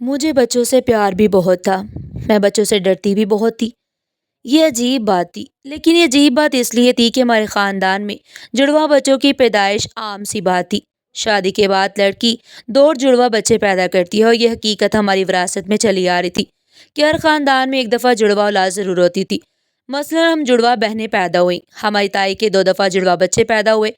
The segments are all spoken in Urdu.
مجھے بچوں سے پیار بھی بہت تھا۔ میں بچوں سے ڈرتی بھی بہت تھی۔ یہ عجیب بات تھی، لیکن یہ عجیب بات اس لیے تھی کہ ہمارے خاندان میں جڑواں بچوں کی پیدائش عام سی بات تھی۔ شادی کے بعد لڑکی دو جڑواں بچے پیدا کرتی ہے، اور یہ حقیقت ہماری وراثت میں چلی آ رہی تھی کہ ہر خاندان میں ایک دفعہ جڑواں اولاد ضرور ہوتی تھی۔ مثلاً ہم جڑواں بہنیں پیدا ہوئیں، ہماری تائی کے دو دفعہ جڑواں بچے پیدا ہوئے،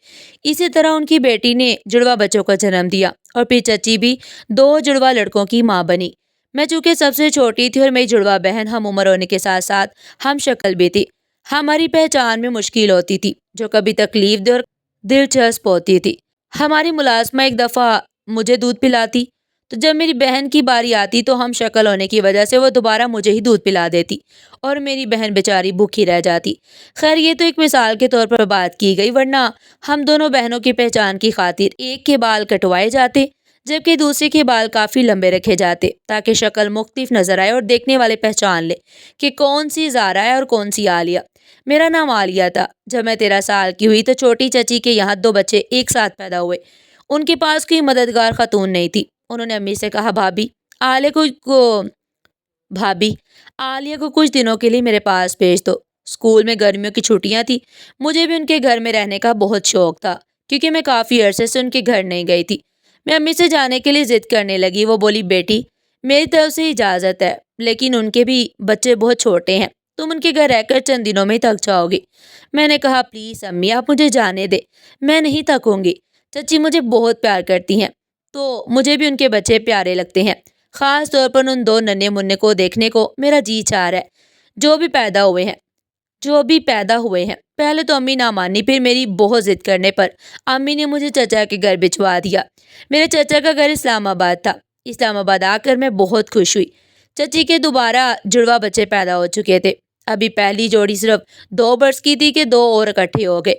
اسی طرح ان کی بیٹی نے جڑواں بچوں کا جنم دیا، اور پھر چچی بھی دو جڑواں لڑکوں کی ماں بنی۔ میں چونکہ سب سے چھوٹی تھی اور میری جڑواں بہن ہم عمر ہونے کے ساتھ ساتھ ہم شکل بھی تھی، ہماری پہچان میں مشکل ہوتی تھی، جو کبھی تکلیف دہ اور دلچسپ ہوتی تھی۔ ہماری ملازمہ ایک دفعہ مجھے دودھ پلاتی، تو جب میری بہن کی باری آتی تو ہم شکل ہونے کی وجہ سے وہ دوبارہ مجھے ہی دودھ پلا دیتی، اور میری بہن بیچاری بھوکی رہ جاتی۔ خیر، یہ تو ایک مثال کے طور پر بات کی گئی، ورنہ ہم دونوں بہنوں کی پہچان کی خاطر ایک کے بال کٹوائے جاتے، جبکہ دوسری کے بال کافی لمبے رکھے جاتے، تاکہ شکل مختلف نظر آئے اور دیکھنے والے پہچان لے کہ کون سی زارا ہے اور کون سی عالیہ۔ میرا نام عالیہ تھا۔ جب میں 13 سال کی ہوئی تو چھوٹی چچی کے یہاں دو بچے ایک ساتھ پیدا ہوئے۔ ان کے پاس کوئی مددگار خاتون نہیں تھی۔ انہوں نے امی سے کہا، عالیہ بھابی عالیہ کو کچھ دنوں کے لیے میرے پاس بھیج دو۔ اسکول میں گرمیوں کی چھٹیاں تھی، مجھے بھی ان کے گھر میں رہنے کا بہت شوق تھا، کیونکہ میں کافی عرصے سے ان کے گھر نہیں گئی تھی۔ میں امی سے جانے کے لیے ضد کرنے لگی۔ وہ بولی، بیٹی میری طرف سے اجازت ہے، لیکن ان کے بھی بچے بہت چھوٹے ہیں، تم ان کے گھر رہ کر چند دنوں میں ہی تھک جاؤ گی۔ میں نے کہا، پلیز امی، آپ مجھے جانے دے، میں نہیں تھکوں گی۔ چچی مجھے بہت پیار کرتی ہیں، تو مجھے بھی ان کے بچے پیارے لگتے ہیں، خاص طور پر ان دو ننھے منھے کو دیکھنے کو میرا جی چاہ رہا ہے، جو بھی پیدا ہوئے ہیں۔ پہلے تو امی نہ مانی، پھر میری بہت ضد کرنے پر امی نے مجھے چچا کے گھر بھجوا دیا۔ میرے چچا کا گھر اسلام آباد تھا۔ اسلام آباد آ کر میں بہت خوش ہوئی۔ چچی کے دوبارہ جڑواں بچے پیدا ہو چکے تھے۔ ابھی پہلی جوڑی صرف 2 برس کی تھی کہ 2 اور اکٹھے ہو گئے،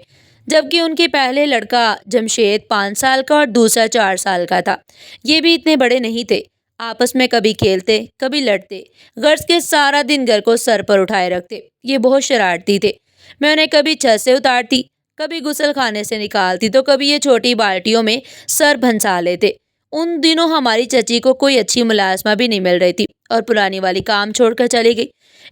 جبکہ ان کے پہلے لڑکا جمشید 5 سال کا اور دوسرا 4 سال کا تھا۔ یہ بھی اتنے بڑے نہیں تھے، آپس میں کبھی کھیلتے کبھی لڑتے، غرض کے سارا دن گھر کو سر پر اٹھائے رکھتے۔ یہ بہت شرارتی تھے۔ میں انہیں کبھی چھت سے اتارتی، کبھی غسل خانے سے نکالتی، تو کبھی یہ چھوٹی بالٹیوں میں سر بھنسا لیتے۔ ان دنوں ہماری چچی کو کوئی اچھی ملازمہ بھی نہیں مل رہی تھی، اور پرانی والی کام چھوڑ کر چلی گئی۔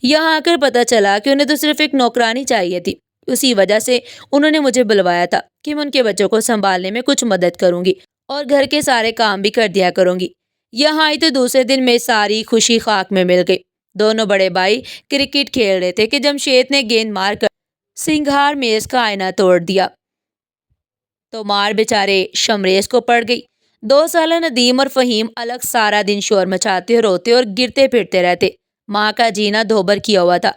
یہاں آ کر پتہ چلا کہ انہیں تو صرف ایک نوکرانی چاہیے تھی۔ اسی وجہ سے انہوں نے مجھے بلوایا تھا کہ میں ان کے بچوں کو سنبھالنے میں کچھ مدد کروں گی، اور گھر کے سارے کام بھی کر دیا کروں گی۔ یہاں آئی تو دوسرے دن میں ساری خوشی خاک میں مل گئی۔ دونوں بڑے بھائی کرکٹ کھیل رہے تھے کہ جمشید نے گیند مار کر سنگھار میز کا آئینہ توڑ دیا، تو مار بیچارے شمریز کو پڑ گئی۔ 2 سالہ ندیم اور فہیم الگ سارا دن شور مچاتے، روتے اور گرتے پھرتے رہتے۔ ماں کا جینا دھوبر کیا ہوا تھا۔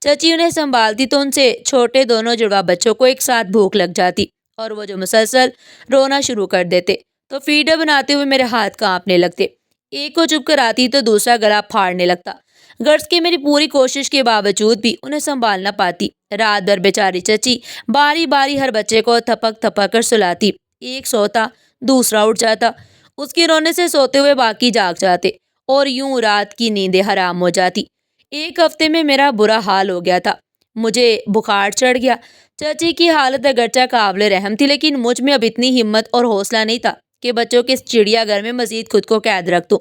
چچی انہیں سنبھالتی تو ان سے چھوٹے دونوں جڑواں بچوں کو ایک ساتھ بھوک لگ جاتی، اور وہ جو مسلسل رونا شروع کر دیتے، تو فیڈر بناتے ہوئے میرے ہاتھ کانپنے لگتے۔ ایک کو چپ کراتی تو دوسرا گلا پھاڑنے لگتا، غرض کہ میری پوری کوشش کے باوجود بھی انہیں سنبھال نہ پاتی۔ رات بھر بیچاری چچی باری باری ہر بچے کو تھپک تھپک کر سلاتی۔ ایک سوتا، دوسرا اٹھ جاتا، اس کے رونے سے سوتے ہوئے باقی جاگ جاتے، اور یوں رات کی نیندیں حرام ہو جاتی۔ ایک ہفتے میں میرا برا حال ہو گیا تھا، مجھے بخار چڑھ گیا۔ چچی کی حالت اگرچہ قابل رحم تھی، لیکن مجھ میں اب اتنی ہمت اور حوصلہ نہیں تھا کہ بچوں کے اس چڑیا گھر میں مزید خود کو قید رکھ دوں۔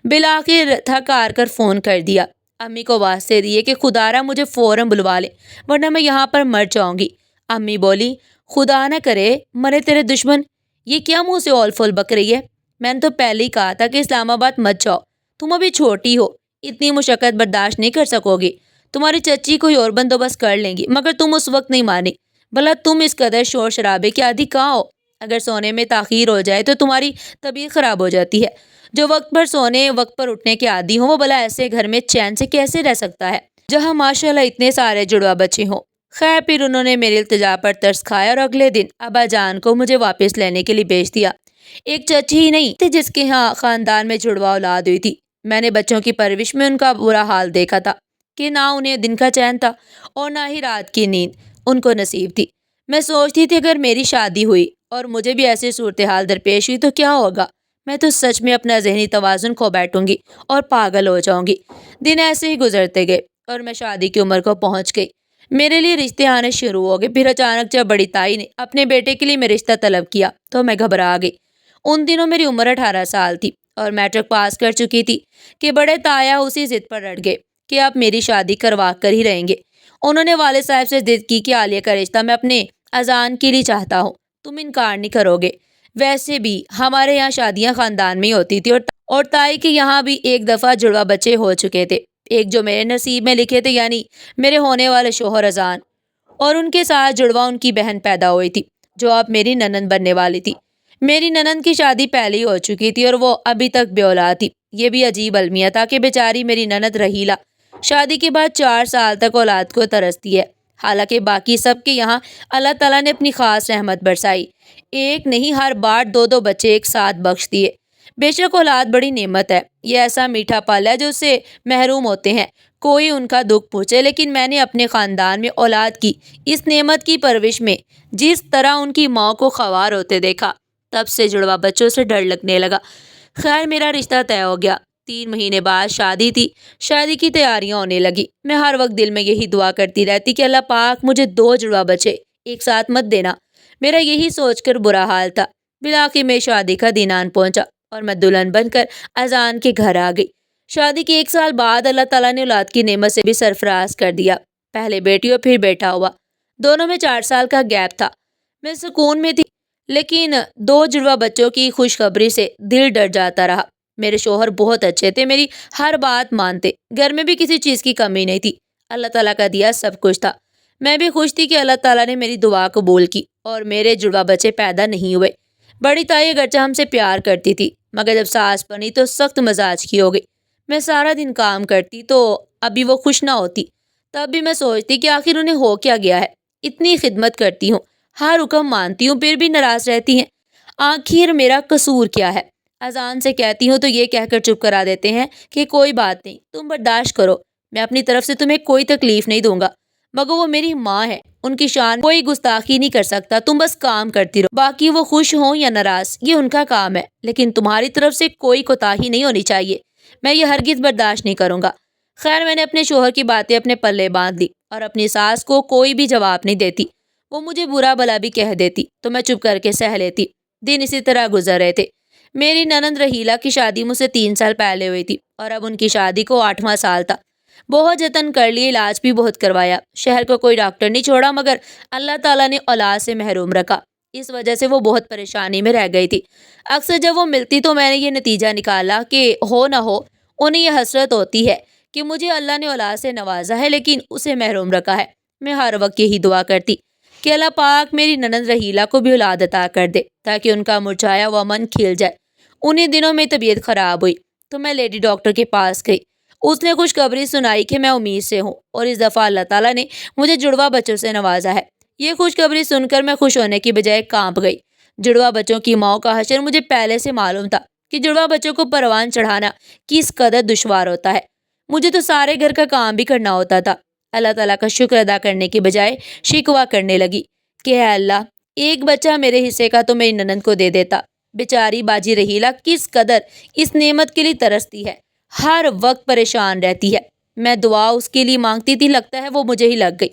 بالآخر تھک ہار کر فون کر دیا، امی کو واسطے دیے کہ خدا را مجھے فوراً بلوا لے، ورنہ میں یہاں پر مر جاؤں گی۔ امی بولی، خدا نہ کرے مرے تیرے دشمن، یہ کیا منہ سے اول فول بک رہی ہے؟ میں نے تو پہلے ہی کہا تھا کہ اسلام آباد مت جاؤ، تم ابھی چھوٹی ہو، اتنی مشقت برداشت نہیں کر سکو گی۔ تمہاری چچی کوئی اور بندوبست کر لیں گی، مگر تم اس وقت نہیں مانی۔ بھلا تم اس قدر شور شرابے کے عادی کہاں ہو؟ اگر سونے میں تاخیر ہو جائے تو تمہاری طبیعت خراب ہو جاتی ہے۔ جو وقت پر سونے وقت پر اٹھنے کے عادی ہوں، وہ بھلا ایسے گھر میں چین سے کیسے رہ سکتا ہے جہاں ماشاءاللہ اتنے سارے جڑواں بچے ہوں؟ خیر، پھر انہوں نے میری التجا پر ترس کھایا اور اگلے دن ابا جان کو مجھے واپس لینے کے لیے بھیج دیا۔ ایک چچی ہی نہیں تھی جس کے ہاں خاندان میں جڑواں اولاد ہوئی تھی۔ میں نے بچوں کی پرورش میں ان کا برا حال دیکھا تھا کہ نہ انہیں دن کا چین تھا اور نہ ہی رات کی نیند ان کو نصیب تھی۔ میں سوچتی تھی اگر میری شادی ہوئی اور مجھے بھی ایسی صورتحال درپیش ہوئی تو کیا ہوگا؟ میں تو سچ میں اپنا ذہنی توازن کھو بیٹھوں گی اور پاگل ہو جاؤں گی۔ دن ایسے ہی گزرتے گئے اور میں شادی کی عمر کو پہنچ گئی۔ میرے لیے رشتے آنے شروع ہو گئے۔ پھر اچانک جب بڑی تائی نے اپنے بیٹے کے لیے میں رشتہ طلب کیا تو میں گھبرا گئی۔ ان دنوں میری عمر 18 سال تھی اور میٹرک پاس کر چکی تھی کہ بڑے تایا اسی ضد پر اڑ گئے کہ آپ میری شادی کروا کر ہی رہیں گے۔ انہوں نے والد صاحب سے ضد کی کہ عالیہ کا رشتہ میں اپنے اذان کے لیے چاہتا ہوں، تم انکار نہیں کرو گے۔ ویسے بھی ہمارے یہاں شادیاں خاندان میں ہی ہوتی تھی، اور تائی کے یہاں بھی ایک دفعہ جڑوا بچے ہو چکے تھے، ایک جو میرے نصیب میں لکھے تھے، یعنی میرے ہونے والے شوہر اذان، اور ان کے ساتھ جڑوا ان کی بہن پیدا ہوئی تھی جو اب میری ننند بننے والی تھی۔ میری ننند کی شادی پہلے ہی ہو چکی تھی اور وہ ابھی تک بے اولاد تھی۔ یہ بھی عجیب المیہ تھا کہ بیچاری میری ننند رحیلہ شادی کے بعد 4 سال تک اولاد کو ترستی ہے، حالانکہ باقی سب کے یہاں اللہ تعالیٰ نے اپنی خاص رحمت برسائی، ایک نہیں ہر بار 2 بچے ایک ساتھ بخش دیے۔ بے شک اولاد بڑی نعمت ہے، یہ ایسا میٹھا پھل ہے جو اس سے محروم ہوتے ہیں کوئی ان کا دکھ پوچھے، لیکن میں نے اپنے خاندان میں اولاد کی اس نعمت کی پرورش میں جس طرح ان کی ماں کو خوار ہوتے دیکھا، تب سے جڑوا بچوں سے ڈر لگنے لگا۔ خیر میرا رشتہ طے ہو گیا، 3 مہینے بعد شادی تھی، شادی کی تیاریاں ہونے لگی۔ میں ہر وقت دل میں یہی دعا کرتی رہتی کہ اللہ پاک مجھے 2 جڑوا بچے ایک ساتھ مت دینا۔ میرا یہی سوچ کر برا حال تھا، بالآخر میں شادی کا دن آن پہنچا اور میں دلہن بن کر اذان کے گھر آ گئی۔ شادی کے 1 سال بعد اللہ تعالیٰ نے اولاد کی نعمت سے بھی سرفراز کر دیا، پہلے بیٹی اور پھر بیٹا ہوا، دونوں میں 4 سال کا گیپ تھا۔ میں سکون میں تھی، لیکن 2 جڑوا بچوں کی خوشخبری سے دل ڈر جاتا رہا۔ میرے شوہر بہت اچھے تھے، میری ہر بات مانتے، گھر میں بھی کسی چیز کی کمی نہیں تھی، اللہ تعالیٰ کا دیا سب کچھ تھا۔ میں بھی خوش تھی کہ اللہ تعالیٰ نے میری دعا قبول کی اور میرے جڑوا بچے پیدا نہیں ہوئے۔ بڑی تائی اگرچہ ہم سے پیار کرتی تھی، مگر جب ساس بنی تو سخت مزاج کی ہو گئی۔ میں سارا دن کام کرتی تو ابھی وہ خوش نہ ہوتی، تب بھی میں سوچتی کہ آخر انہیں ہو کیا گیا ہے، اتنی خدمت کرتی ہوں، ہر حکم مانتی ہوں، پھر بھی ناراض رہتی ہیں، آخر میرا قصور کیا ہے؟ اذان سے کہتی ہوں تو یہ کہہ کر چپ کرا دیتے ہیں کہ کوئی بات نہیں، تم برداشت کرو، میں اپنی طرف سے تمہیں کوئی تکلیف نہیں دوں گا، مگر وہ میری ماں ہے، ان کی شان کوئی گستاخی نہیں کر سکتا، تم بس کام کرتی رہو، باقی وہ خوش ہوں یا ناراض یہ ان کا کام ہے، لیکن تمہاری طرف سے کوئی کوتاہی نہیں ہونی چاہیے، میں یہ ہرگز برداشت نہیں کروں گا۔ خیر میں نے اپنے شوہر کی باتیں اپنے پلے باندھ لی اور اپنی ساس کو کوئی بھی جواب نہیں دیتی، وہ مجھے برا بھلا بھی کہہ دیتی تو میں چپ کر کے سہ لیتی۔ دن اسی طرح گزر رہے تھے۔ میری ننند رحیلہ کی شادی مجھ سے 3 سال پہلے ہوئی تھی اور اب ان کی شادی کو 8واں سال تھا۔ بہت جتن کر لیے، علاج بھی بہت کروایا، شہر کو کوئی ڈاکٹر نہیں چھوڑا، مگر اللہ تعالیٰ نے اولاد سے محروم رکھا، اس وجہ سے وہ بہت پریشانی میں رہ گئی تھی۔ اکثر جب وہ ملتی تو میں نے یہ نتیجہ نکالا کہ ہو نہ ہو انہیں یہ حسرت ہوتی ہے کہ مجھے اللہ نے اولاد سے نوازا ہے لیکن اسے محروم رکھا ہے۔ میں ہر وقت یہی دعا کرتی کہ اللہ پاک میری ننند رحیلہ کو بھی اولاد عطا کر دے تاکہ ان کا مرجھایا ہوا من کھل جائے۔ انہیں دنوں میں طبیعت خراب ہوئی تو میں لیڈی ڈاکٹر کے پاس گئی، اس نے خوشخبری سنائی کہ میں امید سے ہوں اور اس دفعہ اللہ تعالیٰ نے مجھے جڑوا بچوں سے نوازا ہے۔ یہ خوشخبری سن کر میں خوش ہونے کی بجائے کانپ گئی۔ جڑوا بچوں کی ماؤں کا حشر مجھے پہلے سے معلوم تھا کہ جڑوا بچوں کو پروان چڑھانا کس قدر دشوار ہوتا ہے، مجھے تو سارے گھر کا کام بھی کرنا ہوتا تھا۔ اللہ تعالیٰ کا شکر ادا کرنے کی بجائے شکوہ کرنے لگی کہ اے اللہ ایک بچہ میرے حصے کا تو میری ننند کو دے دیتا، بیچاری باجی رحیلہ کس قدر اس نعمت کے لیے ترستی ہے، ہر وقت پریشان رہتی ہے، میں دعا اس کے لیے مانگتی تھی، لگتا ہے وہ مجھے ہی لگ گئی۔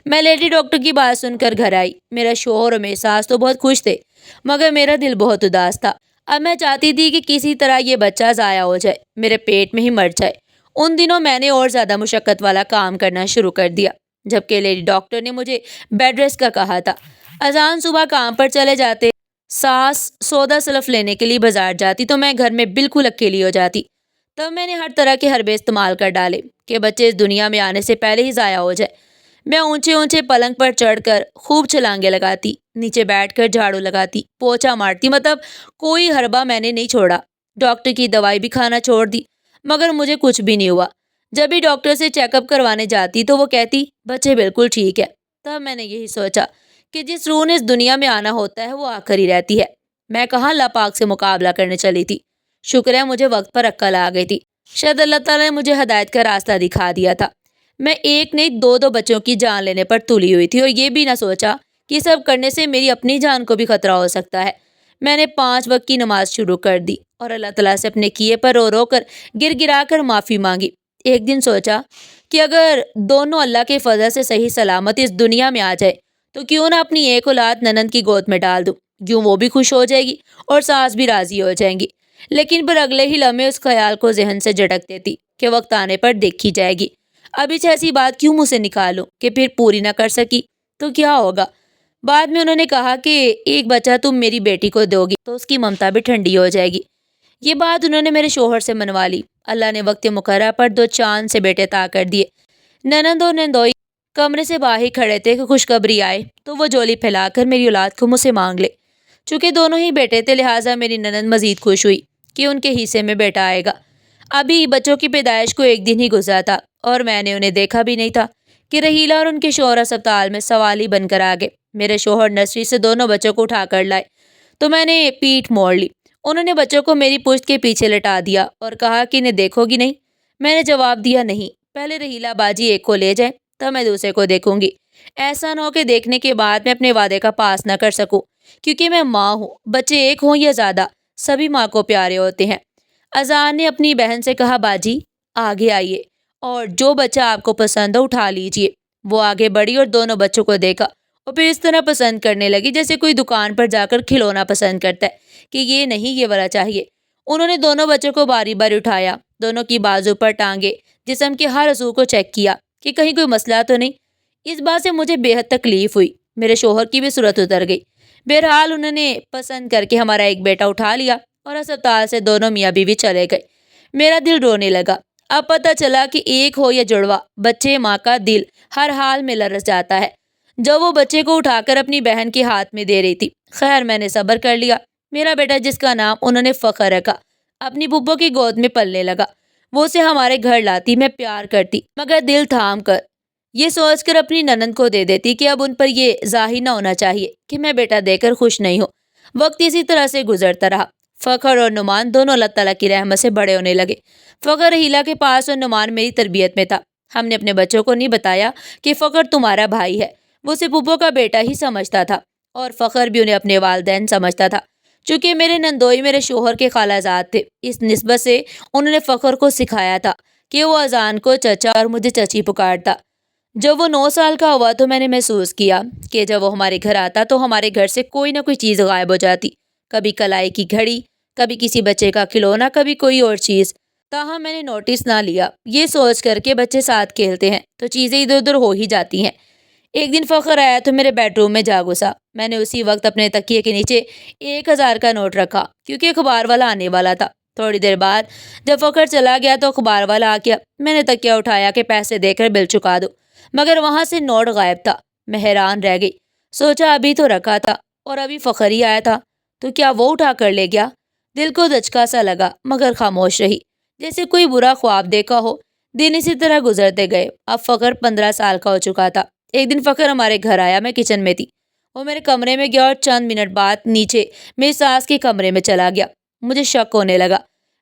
میں لیڈی ڈاکٹر کی بات سن کر گھر آئی، میرا شوہر اور میری ساس تو بہت خوش تھے مگر میرا دل بہت اداس تھا۔ اب میں چاہتی تھی کہ کسی طرح یہ بچہ ضائع ہو جائے، میرے پیٹ میں ہی مر جائے۔ ان دنوں میں نے اور زیادہ مشقت والا کام کرنا شروع کر دیا، جبکہ لیڈی ڈاکٹر نے مجھے بیڈ ریسٹ کا کہا تھا۔ اذان صبح کام پر چلے جاتے، ساس سودا سلف لینے کے لیے بازار جاتی تو میں گھر میں بالکل اکیلی ہو جاتی۔ تب میں نے ہر طرح کے حربے استعمال کر ڈالے کہ بچے اس دنیا میں آنے سے پہلے ہی ضائع ہو جائے۔ میں اونچے اونچے پلنگ پر چڑھ کر خوب چھلانگے لگاتی، نیچے بیٹھ کر جھاڑو لگاتی، پوچھا مارتی، مطلب کوئی حربہ میں نے نہیں چھوڑا۔ ڈاکٹر کی دوائی بھی کھانا چھوڑ دی مگر مجھے کچھ بھی نہیں ہوا۔ جب بھی ڈاکٹر سے چیک اپ کروانے جاتی تو وہ کہتی بچے بالکل ٹھیک ہے۔ تب میں نے یہی سوچا کہ جس روح نے اس دنیا میں آنا ہوتا ہے وہ آ کر ہی رہتی ہے، میں کہاں اللہ پاک سے مقابلہ کرنے چلی تھی۔ شکر ہے مجھے وقت پر عقل آ گئی تھی، شاید اللہ تعالیٰ نے مجھے ہدایت کا راستہ دکھا دیا تھا۔ میں ایک نہیں 2 بچوں کی جان لینے پر تلی ہوئی تھی اور یہ بھی نہ سوچا کہ یہ سب کرنے سے میری اپنی جان کو بھی خطرہ ہو سکتا ہے۔ میں نے 5 وقت کی نماز شروع کر دی اور اللہ تعالیٰ سے اپنے کیے پر رو رو کر گر گرا کر معافی مانگی۔ ایک دن سوچا کہ اگر دونوں اللہ کے فضل سے صحیح سلامت اس دنیا میں آ جائے تو کیوں نہ اپنی ایک اولاد ننند کی گود میں ڈال دوں، یوں وہ بھی خوش ہو جائے گی اور ساس بھی راضی ہو جائیں گی۔ لیکن پر اگلے ہی لمحے اس خیال کو ذہن سے جھٹک دیتی کہ وقت آنے پر دیکھی جائے گی۔ ابھی سے ایسی بات کیوں منہ سے نکالوں کہ پھر پوری نہ کر سکی تو کیا ہوگا؟ بعد میں انہوں نے کہا کہ ایک بچہ تم میری بیٹی کو دو گی تو اس کی ممتا بھی ٹھنڈی ہو جائے گی۔ یہ بات انہوں نے میرے شوہر سے منوا لی۔ اللہ نے وقت مقررہ پر دو چاند سے بیٹے عطا کر دیے۔ ننند اور نندوئی کمرے سے باہر کھڑے تھے کہ خوشخبری آئے تو وہ جولی پھیلا کر میری اولاد کو مجھ سے مانگ لے۔ چونکہ دونوں ہی بیٹے تھے لہٰذا میری ننند مزید خوش ہوئی کہ ان کے حصے میں بیٹا آئے گا۔ ابھی بچوں کی پیدائش کو ایک دن ہی گزرا تھا اور میں نے انہیں دیکھا بھی نہیں تھا کہ رحیلہ اور ان کے شوہر اسپتال میں سوالی بن کر آ گئے۔ میرے شوہر نرسری سے دونوں بچوں کو اٹھا کر لائے تو میں نے پیٹھ موڑ لی۔ انہوں نے بچوں کو میری پشت کے پیچھے لٹا دیا اور کہا کہ انہیں دیکھو گی نہیں؟ میں نے جواب دیا نہیں، پہلے رحیلہ باجی ایک کو لے جائے تب میں دوسرے کو دیکھوں گی۔ ایسا نہ ہو کہ دیکھنے کے بعد میں اپنے وعدے کا پاس نہ کر سکوں، کیونکہ میں ماں ہوں، بچے ایک ہوں یا زیادہ سبھی ماں کو پیارے ہوتے ہیں۔ اذان نے اپنی بہن سے کہا باجی آگے آئیے اور جو بچہ آپ کو پسند ہو اٹھا لیجئے۔ وہ آگے بڑھی اور دونوں بچوں کو دیکھا اور پھر اس طرح پسند کرنے لگی جیسے کوئی دکان پر جا کر کھلونا پسند کرتا ہے کہ یہ نہیں یہ والا چاہیے۔ انہوں نے دونوں بچوں کو باری باری اٹھایا، دونوں کی بازو پر ٹانگے، جسم کے ہر عضو کو چیک کیا کہ کہیں کوئی مسئلہ تو نہیں۔ اس بات سے مجھے بے حد تکلیف ہوئی، میرے شوہر کی بھی صورت اتر گئی۔ بہرحال انہوں نے پسند کر کے ہمارا ایک بیٹا اٹھا لیا اور اسپتال سے دونوں میاں بیوی چلے گئے۔ میرا دل رونے لگا۔ اب پتہ چلا کہ ایک ہو یا جڑوا، بچے ماں کا دل ہر حال میں لرز جاتا ہے۔ جب وہ بچے کو اٹھا کر اپنی بہن کے ہاتھ میں دے رہی تھی، خیر میں نے صبر کر لیا۔ میرا بیٹا جس کا نام انہوں نے فخر رکھا، اپنی پھپھو کی گود میں پلنے لگا۔ وہ اسے ہمارے گھر لاتی، میں پیار کرتی مگر دل تھام کر، یہ سوچ کر اپنی ننند کو دے دیتی کہ اب ان پر یہ ظاہر نہ ہونا چاہیے کہ میں بیٹا دے کر خوش نہیں ہوں۔ وقت اسی طرح سے گزرتا رہا۔ فخر اور نعمان دونوں اللہ تعالیٰ کی رحمت سے بڑے ہونے لگے۔ فخر رحیلہ کے پاس اور نعمان میری تربیت میں تھا۔ ہم نے اپنے بچوں کو نہیں بتایا کہ فخر تمہارا بھائی ہے، وہ اسے پھپھو کا بیٹا ہی سمجھتا تھا اور فخر بھی انہیں اپنے والدین سمجھتا تھا۔ چونکہ میرے نندوئی میرے شوہر کے خالہ زاد تھے، اس نسبت سے انہوں نے فخر کو سکھایا تھا کہ وہ اذان کو چچا اور مجھے چچی پکارتا۔ جب وہ 9 سال کا ہوا تو میں نے محسوس کیا کہ جب وہ ہمارے گھر آتا تو ہمارے گھر سے کوئی نہ کوئی چیز غائب ہو جاتی، کبھی کلائی کی گھڑی، کبھی کسی بچے کا کھلونا، کبھی کوئی اور چیز۔ تاہم میں نے نوٹس نہ لیا، یہ سوچ کر کے بچے ساتھ کھیلتے ہیں تو چیزیں ادھر ادھر ہو ہی جاتی ہیں۔ ایک دن فخر آیا تو میرے بیڈ روم میں جا گھسا۔ میں نے اسی وقت اپنے تکیے کے نیچے 1000 کا نوٹ رکھا کیونکہ اخبار والا آنے والا تھا۔ تھوڑی دیر بعد جب فخر چلا گیا تو اخبار والا آ گیا۔ میں نے تکیہ اٹھایا کہ پیسے دے کر بل چکا دو، مگر وہاں سے نوٹ غائب تھا۔ میں حیران رہ گئی، سوچا ابھی تو رکھا تھا اور ابھی فخر ہی آیا تھا تو کیا وہ اٹھا کر لے گیا؟ دل کو دھچکا سا لگا مگر خاموش رہی، جیسے کوئی برا خواب دیکھا ہو۔ دن اسی طرح گزرتے گئے۔ اب فخر 15 سال کا ہو چکا تھا۔ ایک دن فخر ہمارے گھر آیا، میں کچن میں تھی، وہ میرے کمرے میں گیا اور چند منٹ بعد نیچے میری ساس کے کمرے میں چلا گیا۔ مجھے شک ہونے لگا۔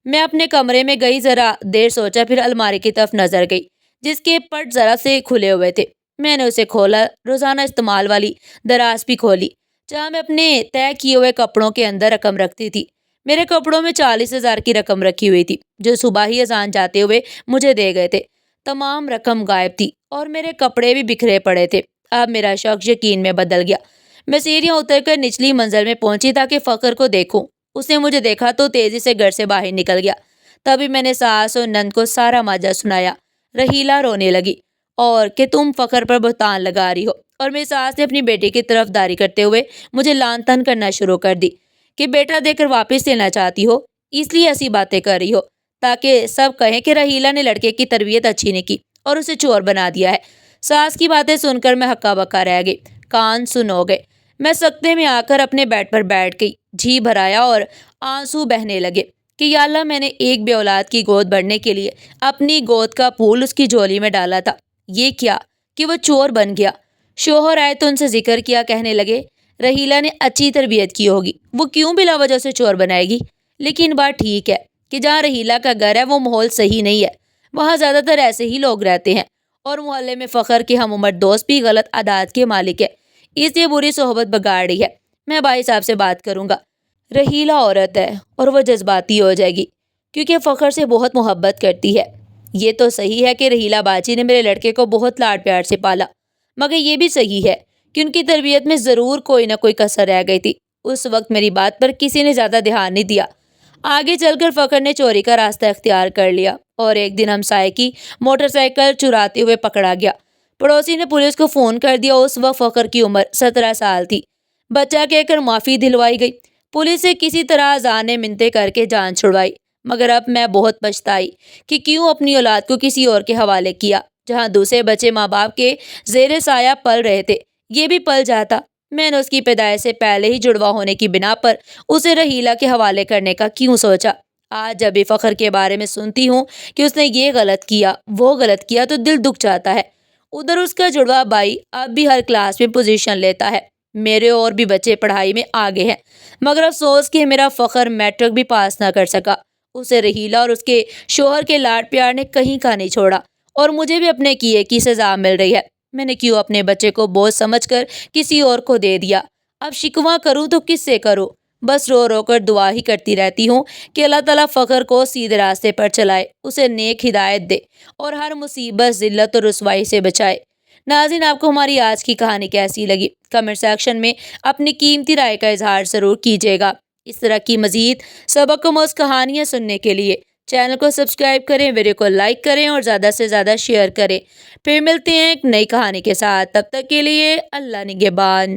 میں اپنے کمرے میں گئی، ذرا دیر سوچا، پھر الماری کی طرف نظر گئی جس کے پٹ ذرا سے کھلے ہوئے تھے۔ میں نے اسے کھولا، روزانہ استعمال والی دراز بھی کھولی جہاں میں اپنے طے کیے ہوئے کپڑوں کے اندر رقم رکھتی تھی۔ میرے کپڑوں میں 40,000 کی رقم رکھی ہوئی تھی جو صبح ہی اذان جاتے ہوئے مجھے دے گئے تھے۔ تمام رقم غائب تھی اور میرے کپڑے بھی بکھرے پڑے تھے۔ اب میرا شک یقین میں بدل گیا۔ میں سیڑھیاں اتر کر نچلی منزل میں پہنچی تاکہ فخر کو دیکھوں۔ اس نے مجھے دیکھا تو تیزی سے گھر سے باہر نکل گیا۔ تبھی میں نے ساس اور نند کو سارا ماجرا سنایا۔ رحیلہ رونے لگی اور کہ تم فخر پر بہتان لگا رہی ہو، اور میری ساس نے اپنی بیٹی کی طرف داری کرتے ہوئے مجھے لان تان کرنا شروع کر دی کہ بیٹا دے کر واپس لینا چاہتی ہو، اس لیے ایسی باتیں کر رہی ہو تاکہ سب کہیں کہ رحیلہ نے لڑکے کی تربیت اچھی نہیں کی اور اسے چور بنا دیا ہے۔ ساس کی باتیں سن کر میں ہکا بکا رہ گئی، کان سن ہو گئے۔ میں سکتے میں آ کر اپنے بیڈ پر بیٹھ گئی، جی بھرایا اور آنسو بہنے لگے کہ یا اللہ، میں نے ایک بے اولاد کی گود بھرنے کے لیے اپنی گود کا پھول اس کی جھولی میں ڈالا تھا، یہ کیا کہ وہ چور بن گیا۔ شوہر آئے تو ان سے ذکر کیا، کہنے لگے رحیلہ نے اچھی تربیت کی ہوگی، وہ کیوں بلا وجہ سے چور بنائے گی؟ لیکن بات ٹھیک ہے کہ جہاں رحیلہ کا گھر ہے وہ ماحول صحیح نہیں ہے، وہاں زیادہ تر ایسے ہی لوگ رہتے ہیں اور محلے میں فخر کے ہم عمر دوست بھی غلط عادات کے مالک ہے، اس لیے بری صحبت بگاڑ رہی ہے۔ میں بھائی صاحب سے بات کروں گا، رحیلہ عورت ہے اور وہ جذباتی ہو جائے گی کیونکہ فخر سے بہت محبت کرتی ہے۔ یہ تو صحیح ہے کہ رحیلہ باجی نے میرے لڑکے کو بہت لاڈ پیار سے پالا، مگر یہ بھی صحیح ہے کہ ان کی تربیت میں ضرور کوئی نہ کوئی کسر رہ گئی تھی۔ اس وقت میری بات پر کسی نے زیادہ دھیان نہیں دیا۔ آگے چل کر فخر نے چوری کا راستہ اختیار کر لیا اور ایک دن ہمسائے کی موٹر سائیکل چراتے ہوئے پکڑا گیا۔ پڑوسی نے پولیس کو فون کر دیا۔ اس وقت فخر کی عمر 17 سال تھی۔ بچہ کہہ کر معافی دلوائی گئی۔ پولیس سے کسی طرح آزاد نے منتیں کر کے جان چھڑوائی، مگر اب میں بہت پچھتائی کہ کیوں اپنی اولاد کو کسی اور کے حوالے کیا۔ جہاں دوسرے بچے ماں باپ کے زیر سایہ پل رہے تھے، یہ بھی پل جاتا۔ میں نے اس کی پیدائش سے پہلے ہی جڑواں ہونے کی بنا پر اسے رحیلہ کے حوالے کرنے کا کیوں سوچا۔ آج جب بھی فخر کے بارے میں سنتی ہوں کہ اس نے یہ غلط کیا، وہ غلط کیا، تو دل دکھ جاتا ہے۔ ادھر اس کا جڑواں بھائی اب بھی ہر کلاس میں پوزیشن لیتا ہے۔ میرے اور بھی بچے پڑھائی میں آگے ہیں، مگر افسوس کہ میرا فخر میٹرک بھی پاس نہ کر سکا۔ اسے رحیلہ اور اس کے شوہر کے لاڈ پیار نے کہیں کا نہیں چھوڑا، اور مجھے بھی اپنے کیے کی سزا مل رہی ہے۔ میں نے کیوں اپنے بچے کو بوجھ سمجھ کر کسی اور کو دے دیا؟ اب شکوہ کروں تو کس سے کروں؟ بس رو رو کر دعا ہی کرتی رہتی ہوں کہ اللہ تعالیٰ فخر کو سیدھے راستے پر چلائے، اسے نیک ہدایت دے اور ہر مصیبت، ذلت اور رسوائی سے بچائے۔ ناظرین، آپ کو ہماری آج کی کہانی کیسی لگی؟ کمنٹ سیکشن میں اپنی قیمتی رائے کا اظہار ضرور کیجیے گا۔ اس طرح کی مزید سبق آموز کہانیاں سننے کے لیے چینل کو سبسکرائب کریں، ویڈیو کو لائک کریں اور زیادہ سے زیادہ شیئر کریں۔ پھر ملتے ہیں ایک نئی کہانی کے ساتھ، تب تک کے لیے اللہ نگہبان۔